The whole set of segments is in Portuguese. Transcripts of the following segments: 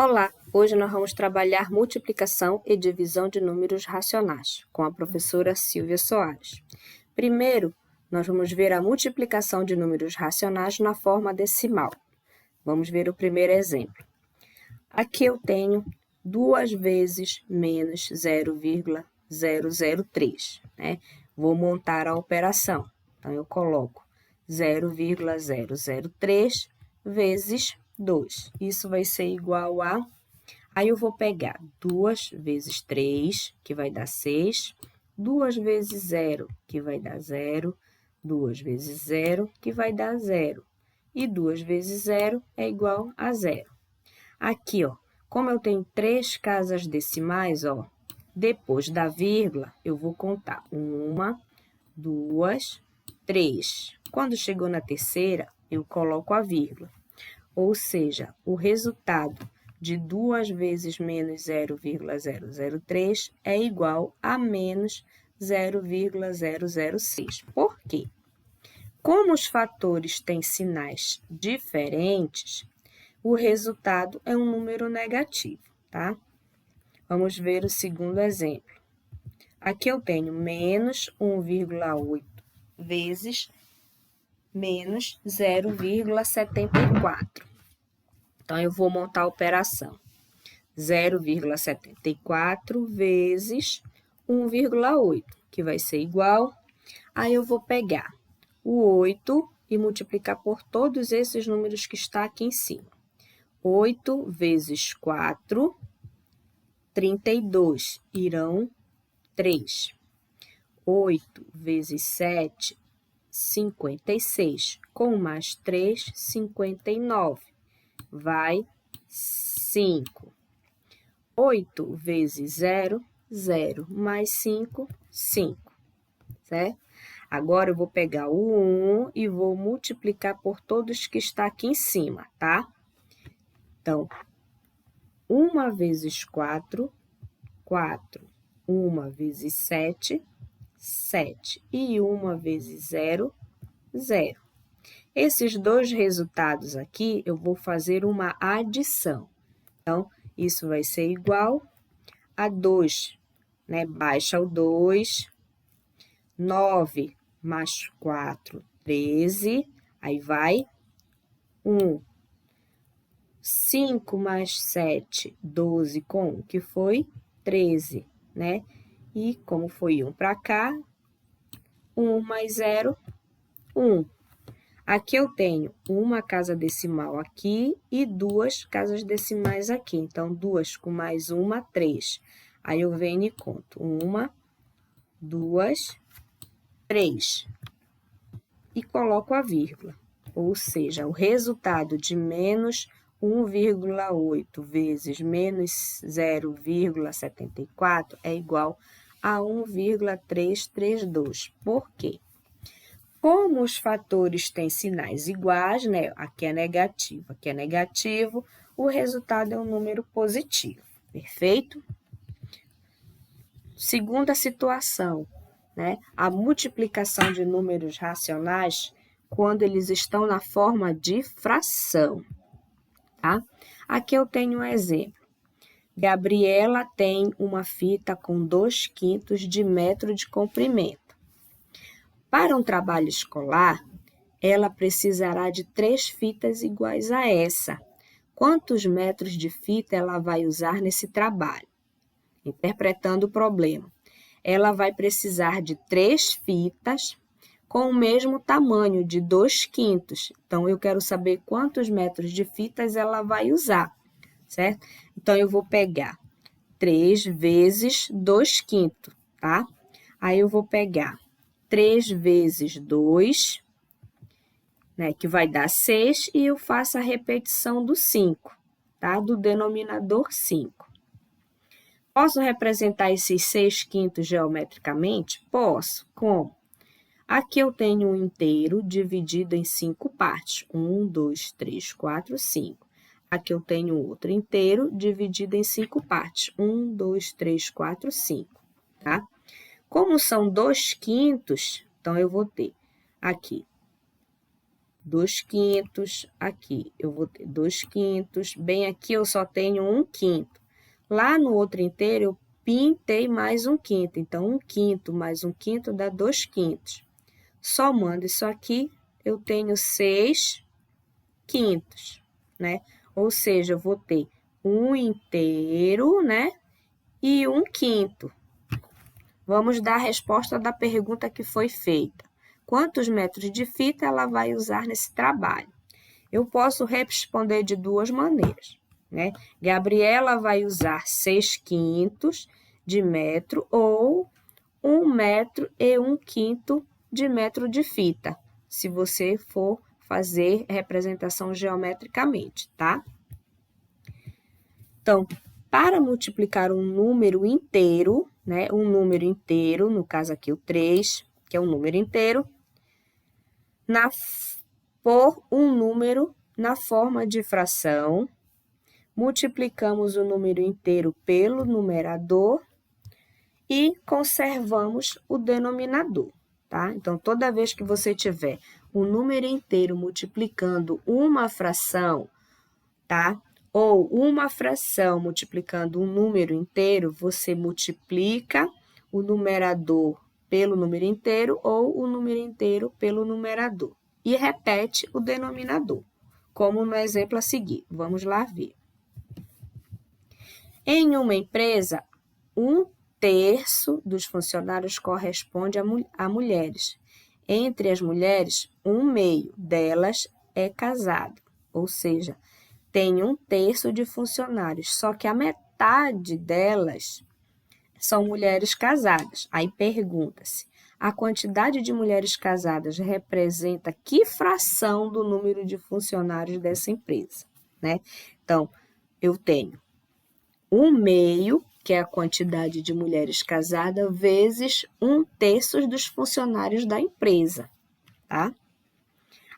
Olá! Hoje nós vamos trabalhar multiplicação e divisão de números racionais, com a professora Silvia Soares. Primeiro, nós vamos ver a multiplicação de números racionais na forma decimal. Vamos ver o primeiro exemplo. Aqui eu tenho 2 vezes menos 0,003, né? Vou montar a operação. Então, eu coloco 0,003 vezes 2. Isso vai ser igual a... Aí, eu vou pegar 2 vezes 3, que vai dar 6. 2 vezes 0, que vai dar 0. 2 vezes 0, que vai dar 0. E 2 vezes 0 é igual a 0. Aqui, ó, como eu tenho 3 casas decimais, ó, depois da vírgula, eu vou contar 1, 2, 3. Quando chegou na terceira, eu coloco a vírgula. Ou seja, o resultado de 2 vezes menos 0,003 é igual a menos 0,006. Por quê? Como os fatores têm sinais diferentes, o resultado é um número negativo, tá? Vamos ver o segundo exemplo. Aqui eu tenho menos 1,8 vezes menos 0,74. Então, eu vou montar a operação. 0,74 vezes 1,8, que vai ser igual. Aí, eu vou pegar o 8 e multiplicar por todos esses números que está aqui em cima. 8 vezes 4, 32, irão 3. 8 vezes 7, 56. Com mais 3, 59. Vai 5. 8 vezes 0, 0. Mais 5, 5. Certo? Agora, eu vou pegar o 1 e vou multiplicar por todos que está aqui em cima, tá? Então, 1 vezes 4, 4. 1 vezes 7, 7. E 1 vezes 0, 0. Esses dois resultados aqui, eu vou fazer uma adição. Então, isso vai ser igual a 2, né? Baixa o 2. 9 mais 4, 13. Aí vai 1. 5 mais 7, 12 com 1, que foi 13, né? E como foi 1 para cá, 1 mais 0, 1. Aqui eu tenho uma casa decimal aqui e 2 casas decimais aqui. Então, 2 com mais 1, 3. Aí, eu venho e conto. 1, 2, 3. E coloco a vírgula. Ou seja, o resultado de menos 1,8 vezes menos 0,74 é igual a 1,332. Por quê? Como os fatores têm sinais iguais, né? Aqui é negativo, o resultado é um número positivo, perfeito? Segunda situação, né? A multiplicação de números racionais quando eles estão na forma de fração, tá? Aqui eu tenho um exemplo. Gabriela tem uma fita com 2/5 de metro de comprimento. Para um trabalho escolar, ela precisará de 3 fitas iguais a essa. Quantos metros de fita ela vai usar nesse trabalho? Interpretando o problema. Ela vai precisar de 3 fitas com o mesmo tamanho, de 2/5. Então, eu quero saber quantos metros de fitas ela vai usar, certo? Então, eu vou pegar 3 vezes 2/5, tá? Aí, eu vou pegar 3 vezes 2, né, que vai dar 6, e eu faço a repetição do 5, tá? Do denominador 5. Posso representar esses 6/5 geometricamente? Posso. Como? Aqui eu tenho um inteiro dividido em 5 partes. 1, 2, 3, 4, 5. Aqui eu tenho outro inteiro dividido em 5 partes. 1, 2, 3, 4, 5, tá? Como são 2/5, então eu vou ter aqui 2/5, aqui eu vou ter 2/5, bem aqui eu só tenho 1/5. Lá no outro inteiro eu pintei mais 1/5, então 1/5 mais 1/5 dá 2/5. Somando isso aqui, eu tenho 6/5, né? Ou seja, eu vou ter 1 inteiro, né? E 1/5. Vamos dar a resposta da pergunta que foi feita. Quantos metros de fita ela vai usar nesse trabalho? Eu posso responder de duas maneiras, né? Gabriela vai usar 6/5 de metro ou 1 metro e 1/5 de metro de fita, se você for fazer representação geometricamente, tá? Então, para multiplicar um número inteiro, né? Um número inteiro, no caso aqui o 3, que é um número inteiro, por um número na forma de fração, multiplicamos o número inteiro pelo numerador e conservamos o denominador, tá? Então, toda vez que você tiver um número inteiro multiplicando uma fração, tá? Ou uma fração multiplicando um número inteiro, você multiplica o numerador pelo número inteiro ou o número inteiro pelo numerador e repete o denominador, como no exemplo a seguir. Vamos lá ver. Em uma empresa, 1/3 dos funcionários corresponde a mulheres. Entre as mulheres, 1/2 delas é casado, ou seja, tem 1/3 de funcionários, só que a metade delas são mulheres casadas. Aí pergunta-se, a quantidade de mulheres casadas representa que fração do número de funcionários dessa empresa, né? Então, eu tenho 1/2, que é a quantidade de mulheres casadas, vezes 1/3 dos funcionários da empresa, tá?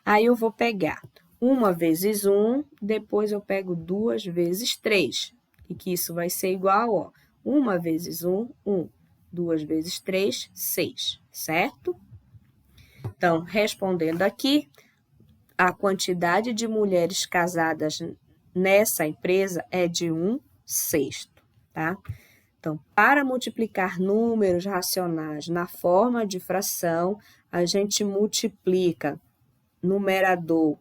Aí eu vou pegar 1 vezes 1, depois eu pego 2 vezes 3, e que isso vai ser igual, ó, 1 vezes 1, 1, 2 vezes 3, 6, certo? Então, respondendo aqui, a quantidade de mulheres casadas nessa empresa é de 1/6, tá? Então, para multiplicar números racionais na forma de fração, a gente multiplica numeradores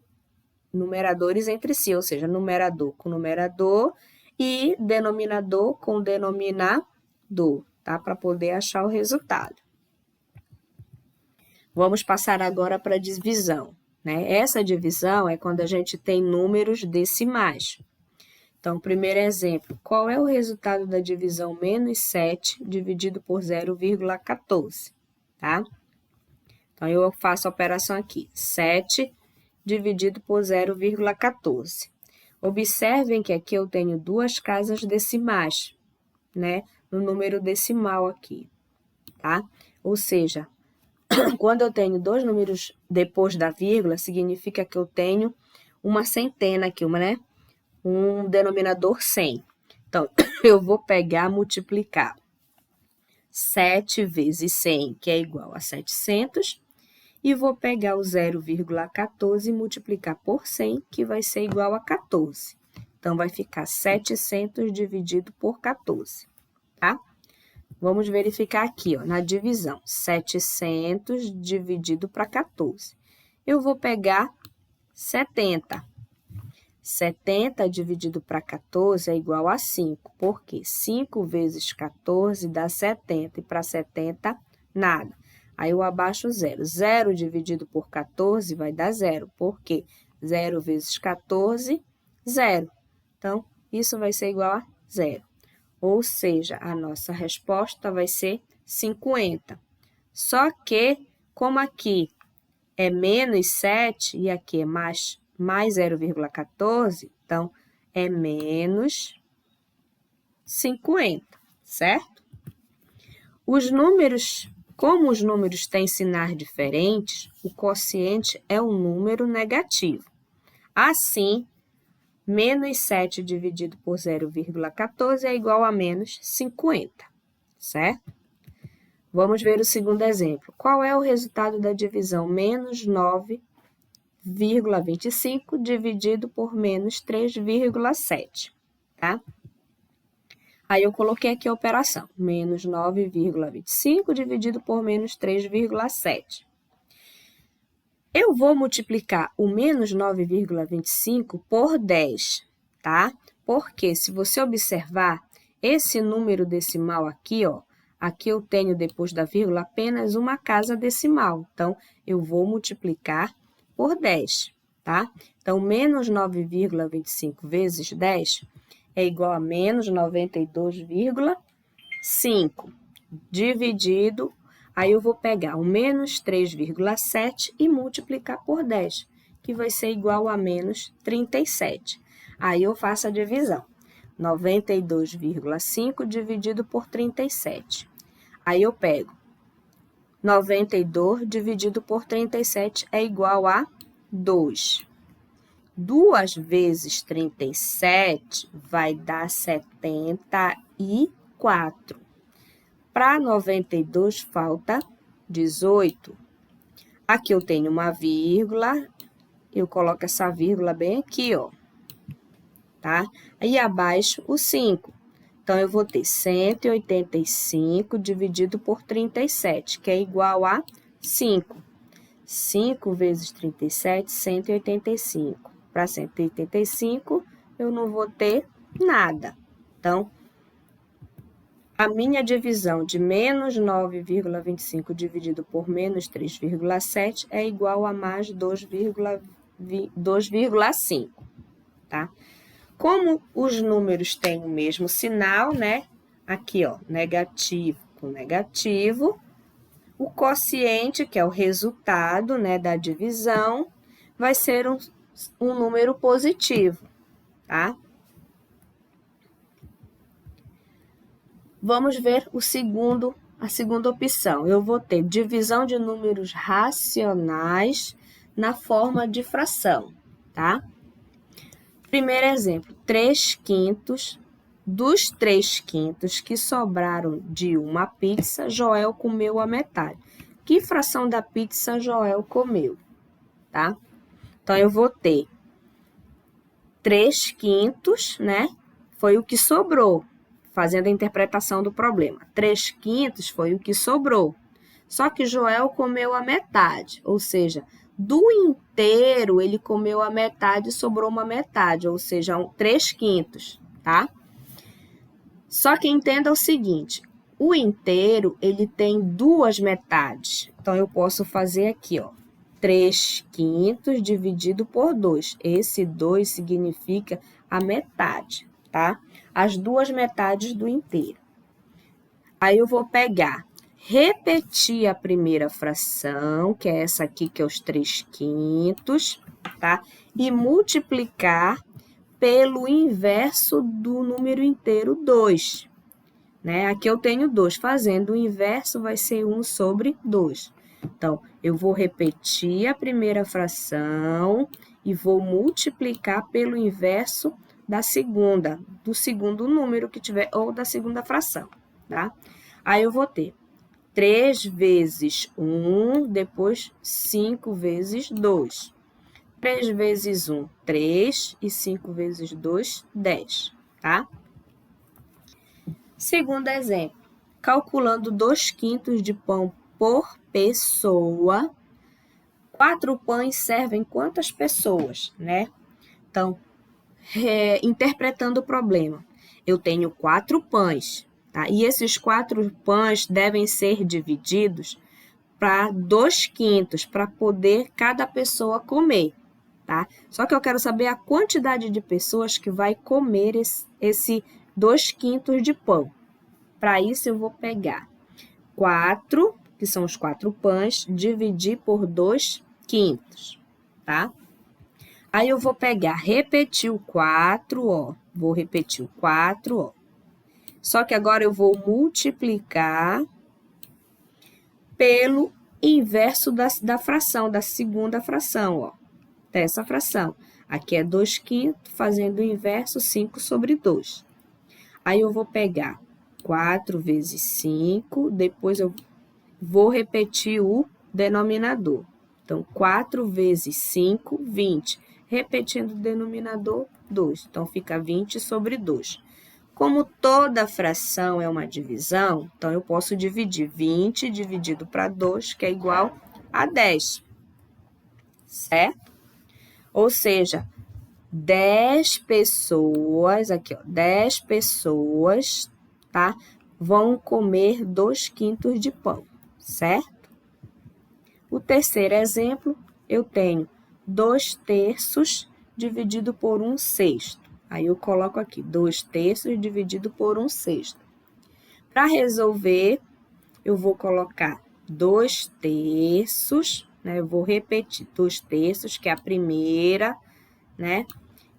entre si, ou seja, numerador com numerador e denominador com denominador, tá? Para poder achar o resultado. Vamos passar agora para a divisão, né? Essa divisão é quando a gente tem números decimais. Então, primeiro exemplo, qual é o resultado da divisão -7 dividido por 0,14, tá? Então, eu faço a operação aqui, 7 dividido por 0,14. Observem que aqui eu tenho duas casas decimais, né? No número decimal aqui, tá? Ou seja, quando eu tenho dois números depois da vírgula, significa que eu tenho uma centena aqui, né? Um denominador 100. Então, eu vou pegar, multiplicar 7 vezes 100, que é igual a 700, e vou pegar o 0,14 e multiplicar por 100, que vai ser igual a 14. Então, vai ficar 700 dividido por 14, tá? Vamos verificar aqui, ó, na divisão, 700 dividido para 14. Eu vou pegar 70. 70 dividido para 14 é igual a 5, porque 5 vezes 14 dá 70, e para 70, nada. Aí eu abaixo o 0. 0 dividido por 14 vai dar 0, porque 0 vezes 14, 0. Então, isso vai ser igual a 0. Ou seja, a nossa resposta vai ser 50. Só que, como aqui é menos 7 e aqui é mais 0,14, então é menos 50, certo? Como os números têm sinais diferentes, o quociente é um número negativo. Assim, menos 7 dividido por 0,14 é igual a menos 50, certo? Vamos ver o segundo exemplo. Qual é o resultado da divisão -9 9,25 dividido por menos 3,7, tá? Aí eu coloquei aqui a operação, menos 9,25 dividido por menos 3,7. Eu vou multiplicar o menos 9,25 por 10, tá? Porque se você observar, esse número decimal aqui, ó, aqui eu tenho depois da vírgula apenas uma casa decimal. Então, eu vou multiplicar por 10, tá? Então, menos 9,25 vezes 10 é igual a menos 92,5 dividido. Aí eu vou pegar o menos 3,7 e multiplicar por 10, que vai ser igual a menos 37. Aí eu faço a divisão. 92,5 dividido por 37. Aí eu pego 92 dividido por 37 é igual a 2. 2 vezes 37 vai dar 74. Para 92 falta 18. Aqui eu tenho uma vírgula, eu coloco essa vírgula bem aqui, ó, tá? Aí abaixo o 5. Então, eu vou ter 185 dividido por 37, que é igual a 5. 5 vezes 37, 185. Para 185, eu não vou ter nada. Então, a minha divisão de menos 9,25 dividido por menos 3,7 é igual a mais 2,5, tá? Como os números têm o mesmo sinal, né? Aqui, ó, negativo com negativo, o quociente, que é o resultado, né, da divisão, vai ser um número positivo, tá? Vamos ver a segunda opção. Eu vou ter divisão de números racionais na forma de fração, tá? Primeiro exemplo, 3/5. Dos 3/5 que sobraram de uma pizza, Joel comeu a metade. Que fração da pizza Joel comeu, tá? Então, eu vou ter 3/5, né? Foi o que sobrou, fazendo a interpretação do problema. 3/5 foi o que sobrou. Só que Joel comeu a metade, ou seja, do inteiro ele comeu a metade e sobrou uma metade, ou seja, 3/5, tá? Só que entenda o seguinte, o inteiro ele tem duas metades. Então, eu posso fazer aqui, ó, 3/5 dividido por 2. Esse 2 significa a metade, tá? As duas metades do inteiro. Aí eu vou pegar, repetir a primeira fração, que é essa aqui, que é os 3/5, tá? E multiplicar pelo inverso do número inteiro 2. Né? Aqui eu tenho 2. Fazendo o inverso vai ser 1 sobre 2. Então, eu vou repetir a primeira fração e vou multiplicar pelo inverso da segunda, do segundo número que tiver, ou da segunda fração, tá? Aí eu vou ter 3 vezes 1, depois 5 vezes 2. 3 vezes 1, 3, e 5 vezes 2, 10, tá? Segundo exemplo, calculando 2/5 de pão por pessoa, 4 pães servem quantas pessoas, né? Então, interpretando o problema, eu tenho 4 pães, tá? E esses 4 pães devem ser divididos para 2/5, para poder cada pessoa comer, tá? Só que eu quero saber a quantidade de pessoas que vai comer esse 2/5 de pão. Para isso, eu vou pegar 4, que são os 4 pães, dividir por 2/5, tá? Aí, eu vou pegar, repetir o 4, ó. Vou repetir o 4, ó. Só que agora eu vou multiplicar pelo inverso da fração, da segunda fração, ó. Dessa fração. Aqui é 2/5, fazendo o inverso, 5 sobre 2. Aí, eu vou pegar 4 vezes 5, depois eu vou repetir o denominador. Então, 4 vezes 5, 20. Repetindo o denominador, 2. Então, fica 20 sobre 2. Como toda fração é uma divisão, então eu posso dividir 20 dividido para 2, que é igual a 10. Certo? Ou seja, 10 pessoas, aqui, ó, 10 pessoas, tá? Vão comer 2/5 de pão, certo? O terceiro exemplo, eu tenho 2/3 dividido por 1/6. Aí eu coloco aqui 2/3 dividido por 1/6. Para resolver, eu vou colocar 2/3, né? Eu vou repetir 2/3, que é a primeira, né?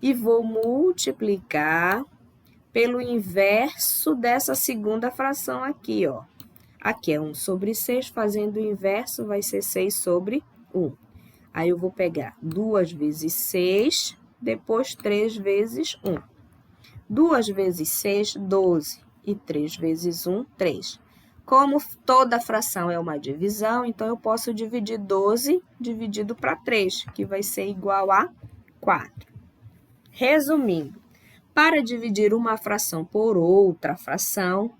E vou multiplicar pelo inverso dessa segunda fração aqui, ó. Aqui é 1 sobre 6, fazendo o inverso vai ser 6 sobre 1. Aí eu vou pegar 2 vezes 6, depois 3 vezes 1. 2 vezes 6, 12. E 3 vezes 1, 3. Como toda fração é uma divisão, então eu posso dividir 12 dividido para 3, que vai ser igual a 4. Resumindo, para dividir uma fração por outra fração,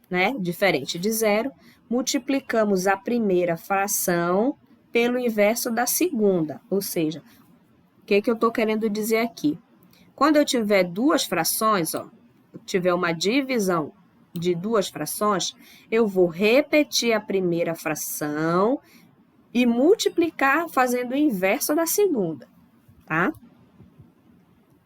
né, diferente de zero, multiplicamos a primeira fração pelo inverso da segunda. Ou seja, o que eu estou querendo dizer aqui? Quando eu tiver duas frações, ó, tiver uma divisão de duas frações, eu vou repetir a primeira fração e multiplicar fazendo o inverso da segunda, tá?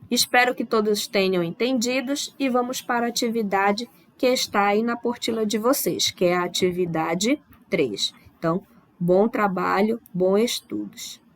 Espero que todos tenham entendido e vamos para a atividade que está aí na apostila de vocês, que é a atividade 3. Então, bom trabalho, bons estudos.